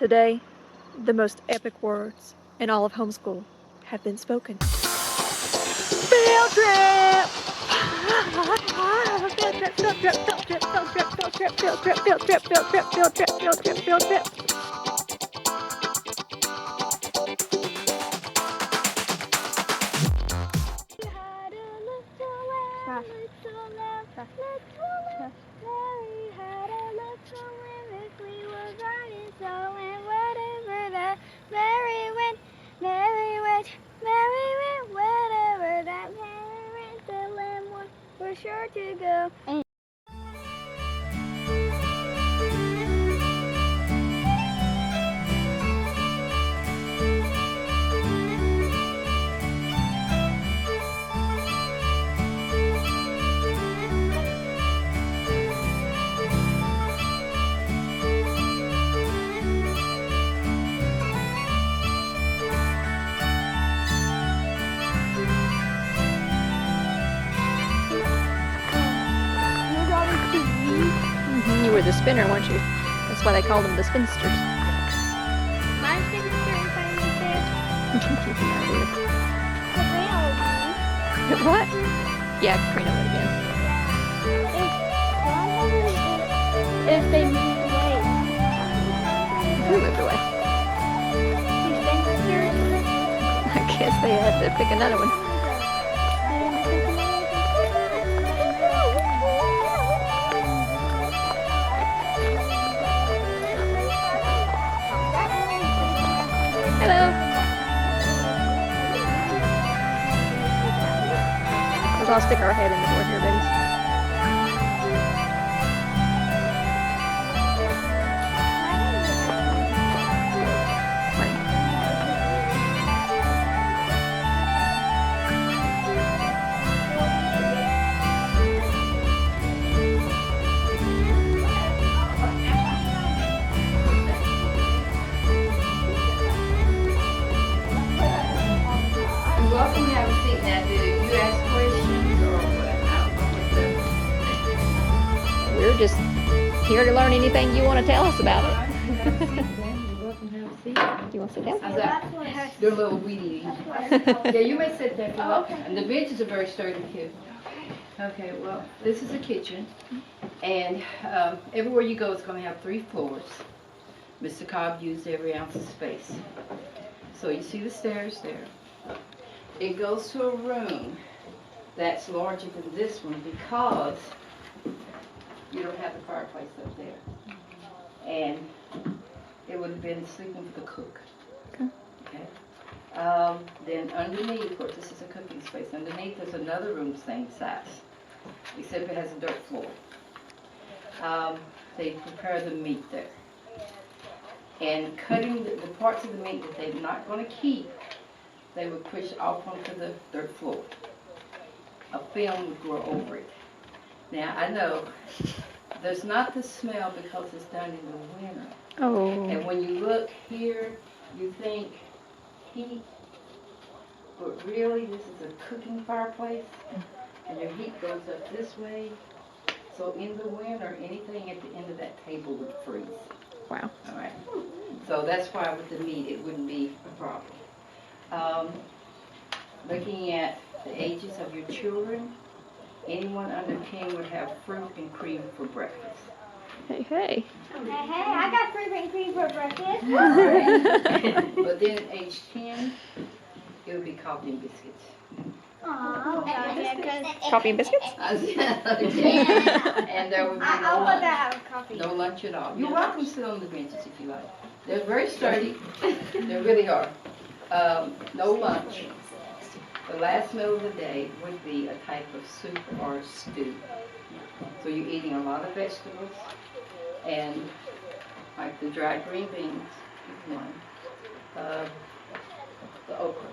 Today, the most epic words in all of homeschool have been spoken. Field trip! Field trip, field trip, field trip, field trip, field trip, field trip, field trip, field trip, field trip, field trip, field trip. Sure to go. You were the spinner, weren't you? That's why they called them the spinsters. My sister is finally there. What? Yeah, Karina would have If they move away. been. Who moved away? I guess they had to pick another one. Hello. Let's all stick our head in the door here, babies. Welcome, have a seat. Now, do you ask questions or what? I don't know. We're just here to learn anything you want to tell us about it. You're welcome, have a seat. You want to sit down? How's that? Do a little weedy. Yeah, you may sit there if you like. And the benches are very sturdy too. Okay, well, this is the kitchen. And everywhere you go, it's going to have 3 floors. Mr. Cobb used every ounce of space. So you see the stairs there. It goes to a room that's larger than this one because you don't have the fireplace up there. And it would have been sleeping for the cook. Okay. Then underneath, of course, this is a cooking space. Underneath there's another room same size, except it has a dirt floor. They prepare the meat there. And cutting the parts of the meat that they're not going to keep, they would push off onto the dirt floor. A film would grow over it. Now, I know there's not the smell because it's done in the winter. Oh. And when you look here, you think heat, but really this is a cooking fireplace, and your heat goes up this way. So in the winter, anything at the end of that table would freeze. Wow. All right. So that's why with the meat, it wouldn't be a problem. Looking at the ages of your children, anyone under 10 would have fruit and cream for breakfast. Hey, hey. Hey, I got fruit and cream for breakfast. But then at age 10, it would be coffee and biscuits. Coffee and biscuits? And there would be I no want to lunch. have coffee. No lunch at all. You're welcome to sit on the benches if you like. They're very sturdy. They really are. No lunch. The last meal of the day would be a type of soup or stew. So you're eating a lot of vegetables and like the dried green beans is one. The okra.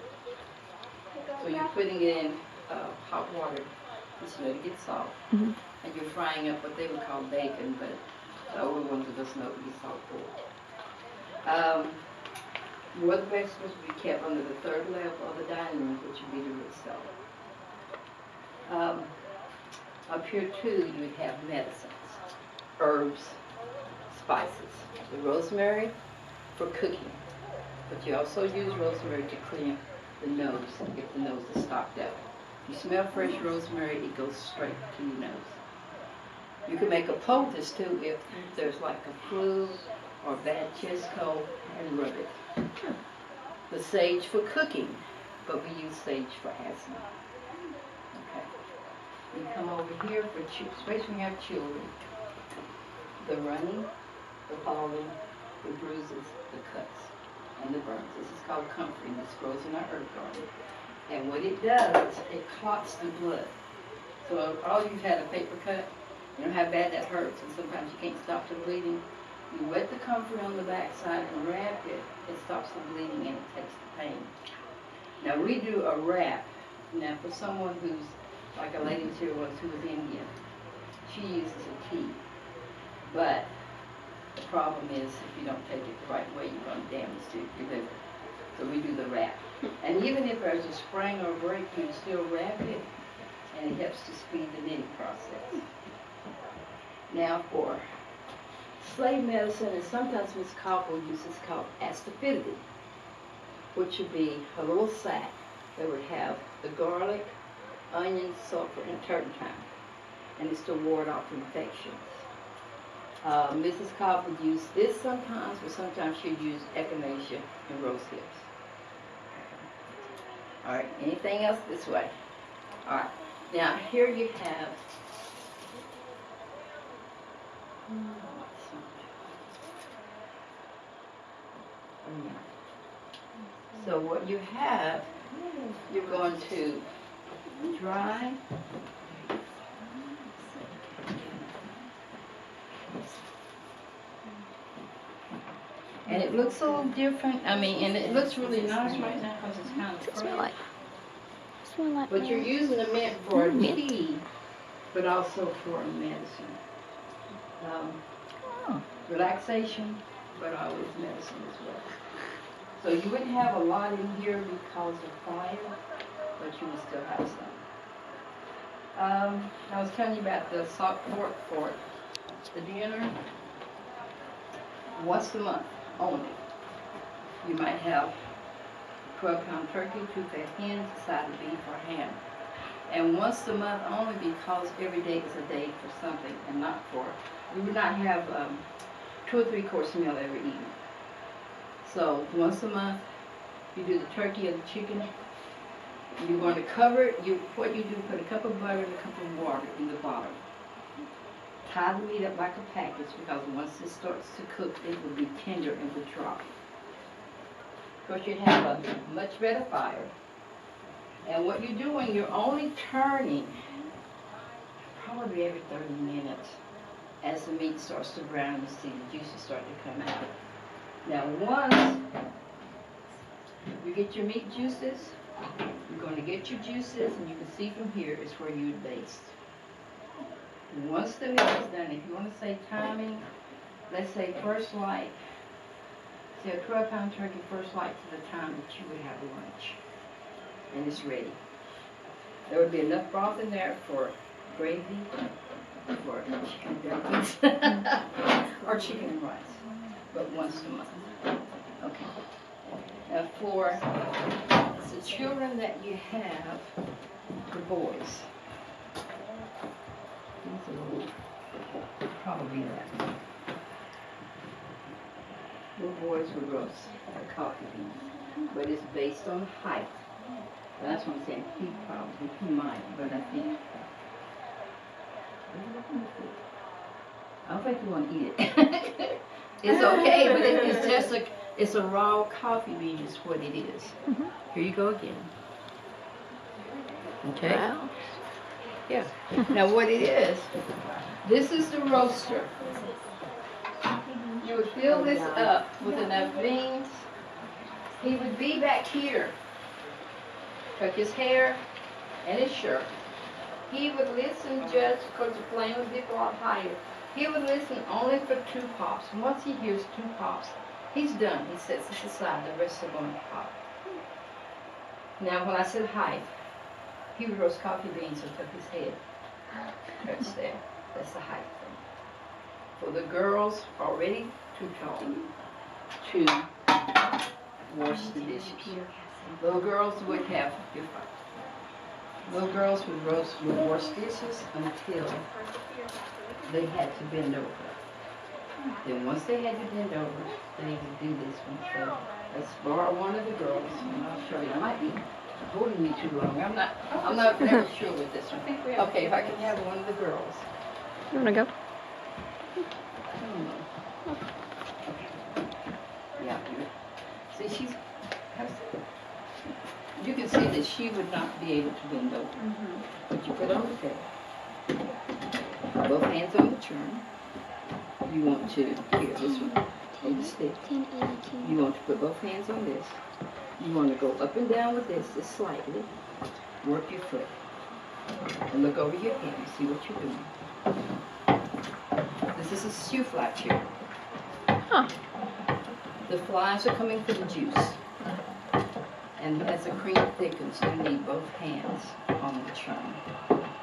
So you're putting it in hot water just to let it get soft. Mhm. And you're frying up what they would call bacon, but the older ones of us know it would be salt pork. More of the vegetables would be kept under the 3rd level of the dining room, which would be the root cellar. Up here too, you would have medicines, herbs, spices. The rosemary, for cooking. But you also use rosemary to clean the nose if the nose is stopped up. If you smell fresh rosemary, it goes straight to your nose. You can make a poultice too if there's like a flu or bad chest cold, and rub it. The sage for cooking, but we use sage for asthma. Okay. You come over here for especially when you have children. The running, the falling, the bruises, the cuts, and the burns. This is called comforting. This grows in our herb garden. And what it does, it clots the blood. So all you've had a paper cut, you know how bad that hurts, and sometimes you can't stop the bleeding. You wet the comfort on the backside and wrap it. It stops the bleeding and it takes the pain. Now we do a wrap. Now for someone who's, like a lady here was who was Indian, she uses a tea. But the problem is if you don't take it the right way, you're going to damage your liver. So we do the wrap. And even if there's a sprain or break, you can still wrap it, and it helps to speed the knitting process. Now for slave medicine, and sometimes Miss Cobb will use this called astaphylity, which would be a little sack that would have the garlic, onion, sulfur, and turpentine, and it's to ward off infections. Mrs. Cobb would use this sometimes, but sometimes she'd use echinacea and rose hips. All right, anything else this way? All right, now here you have so what you have, you're going to dry and it looks a little different. I mean, and it looks really nice right now because it's kind of fresh. But you're using the mint for a tea, but also for medicine. Relaxation, but always medicine as well. So you wouldn't have a lot in here because of fire, but you would still have some. I was telling you about the salt pork for the dinner. Once a month only. You might have 12-pound turkey, 2 fat hens, a side of beef or ham. And once a month only because every day is a day for something and not for, we would not have 2 or 3 course meal every evening. So once a month, you do the turkey or the chicken. You're going to cover it. What you do, put a cup of butter and a cup of water in the bottom. Tie the meat up like a package because once it starts to cook, it will be tender and will drop. Of course, you have a much better fire. And what you're doing, you're only turning probably every 30 minutes as the meat starts to brown and you see the juices start to come out. Now once you get your meat juices, you're going to get your juices, and you can see from here is where you baste. Once the meat is done, if you want to say timing, let's say first light, say a 12-pound turkey, first light to the time that you would have lunch, and it's ready. There would be enough broth in there for gravy, for chicken dumplings, or chicken and rice, but once a month. Okay. Now for the children that you have, the boys, probably that. Little boys would roast a coffee bean, but it's based on height. And that's what I'm saying. He might, but I think. I don't think you want to eat it. It's okay, but it's just it's a raw coffee bean is what it is. Here you go again. Okay. Wow. Yeah. Now what it is, this is the roaster. You would fill this up with enough beans. He would be back here. Took his hair and his shirt. He would listen just because the flame would be a lot higher. He would listen only for 2 pops. Once he hears 2 pops, he's done. He sets this aside. The rest are going to pop. Now when I said height, he would roast coffee beans and took his head. That's there. That's the height thing. For the girls, already too tall to wash the dishes. Little girls would have, little girls would wash dishes until they had to bend over. Then once they had to bend over, they would do this one. So let's borrow one of the girls, and I'll show you. I might be holding me too long. I'm not never sure with this one. Okay, if I can have one of the girls. You wanna go? Yeah. See, you can see that she would not be able to bend over. But you put on the table. Both hands on the churn. You want to, here, this one, hold the stick. You want to put both hands on this. You want to go up and down with this, just slightly. Work your foot. And look over your head and see what you're doing. This is a shoe fly chair. Huh. The flies are coming for the juice. And as the cream thickens, you need both hands on the churn.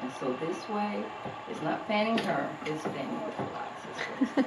And so this way, it's not fanning her, it's fanning the flies.